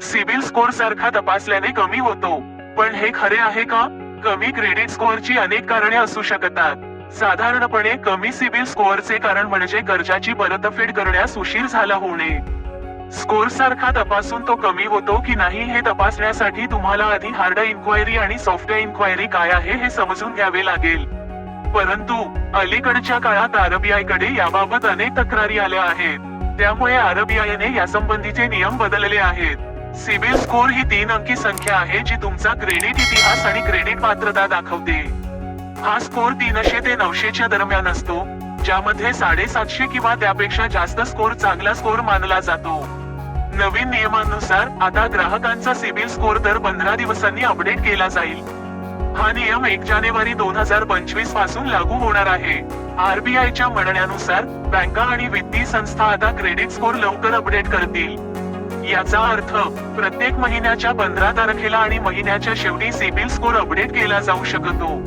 CIBIL score सारखा तपासल्याने कमी होतो, पण हे खरे आहे का? कमी क्रेडिट स्कोअरची अनेक कारणे असू शकतात. साधारणपणे कमी सिबिल स्कोअरचे कारण म्हणजे कर्जाची परतफेड करण्यास उशीर झाला होणे. स्कोर सारखा तपासून तो कमी होतो की नाही हे तपासण्यासाठी तुम्हाला आधी हार्ड इन्क्वायरी आणि सॉफ्ट इन्क्वायरी काय आहे हे समजून घ्यावे लागेल. परंतु अलीकडच्या काळात आरबीआय कडे याबाबत अनेक तक्रारी आल्या आहेत. त्यामुळे आरबीआयने यासंबंधीचे नियम बदलले आहेत. सिबिल स्कोर ही 3 अंकी संख्या आहे जी तुमचा क्रेडिट इतिहास आणि क्रेडिट पात्रता दाखवते. हा स्कोर 300 ते 900 दरम्यान असतो, ज्यामध्ये 750 किंवा त्यापेक्षा जास्त स्कोर चांगला स्कोर मानला जातो. नवीन नियमानुसार आता ग्राहकांचा सिबिल स्कोर दर 15 दिवसांनी अपडेट केला जाईल. हा नियम 1 जानेवारी 2025 पासून लागू होणार आहे. आरबीआयच्या म्हणण्यानुसार बँका आणि वित्तीय संस्था आता क्रेडिट स्कोर लवकर अपडेट करतील. याचा अर्थ प्रत्येक महिन्याच्या 15 तारखेला आणि महिन्याच्या शेवटी सिबिल स्कोर अपडेट केला जाऊ शकतो.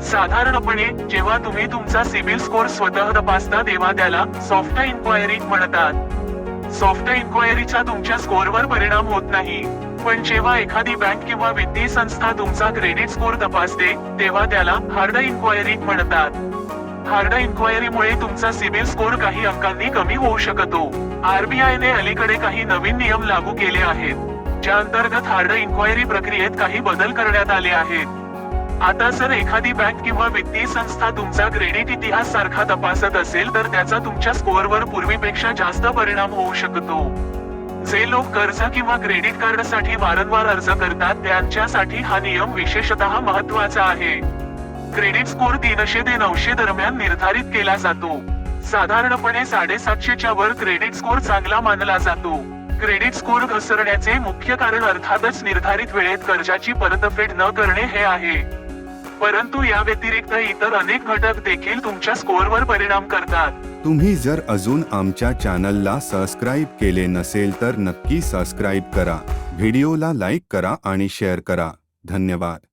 साधारणपणे जेव्हा तुम्ही तुमचा सिबिल स्कोर स्वतः तपासता तेव्हा त्याला सॉफ्ट इन्क्वायरी म्हणतात. सॉफ्ट इन्क्वायरीचा तुमच्या स्कोरवर परिणाम होत नाही, पण जेव्हा एखादी बँक किंवा वित्तीय संस्था तुमचा क्रेडिट स्कोर तपासते तेव्हा त्याला हार्ड इन्क्वायरी म्हणतात. हार्ड इन्क्वायरीमुळे तुमचा सिबिल स्कोर काही अंकांनी कमी होऊ शकतो. आरबीआयने अलीकडे काही नवीन नियम लागू केले आहेत, ज्या अंतर्गत हार्ड इन्क्वायरी प्रक्रियेत काही बदल करण्यात आले आहेत. आता जर एखादी बँक किंवा वित्तीय संस्था तुमचा क्रेडिट इतिहास सारखा तपासत असेल तर त्याचा तुमच्या स्कोअरवर पूर्वीपेक्षा जास्त परिणाम होऊ शकतो. जे लोक कर्ज किंवा क्रेडिट कार्डसाठी वारंवार अर्ज करतात त्यांच्यासाठी हा नियम विशेषतः महत्त्वाचा आहे. क्रेडिट स्कोर 300 ते 900 दरम्यान निर्धारित केला जातो. साधारणपणे 750च्या वर क्रेडिट स्कोर चांगला मानला जातो. क्रेडिट स्कोर घसरण्याचे मुख्य कारण अर्थातच निर्धारित वेळेत कर्जाची परतफेड न करणे हे आहे. परंतु या व्यतिरिक्त इतर अनेक घटक देखील तुमच्या स्कोअरवर परिणाम करतात. तुम्ही जर अजून आमच्या चॅनलला सबस्क्राईब केले नसेल तर नक्की सबस्क्राईब करा, व्हिडिओला लाईक करा आणि शेअर करा. धन्यवाद.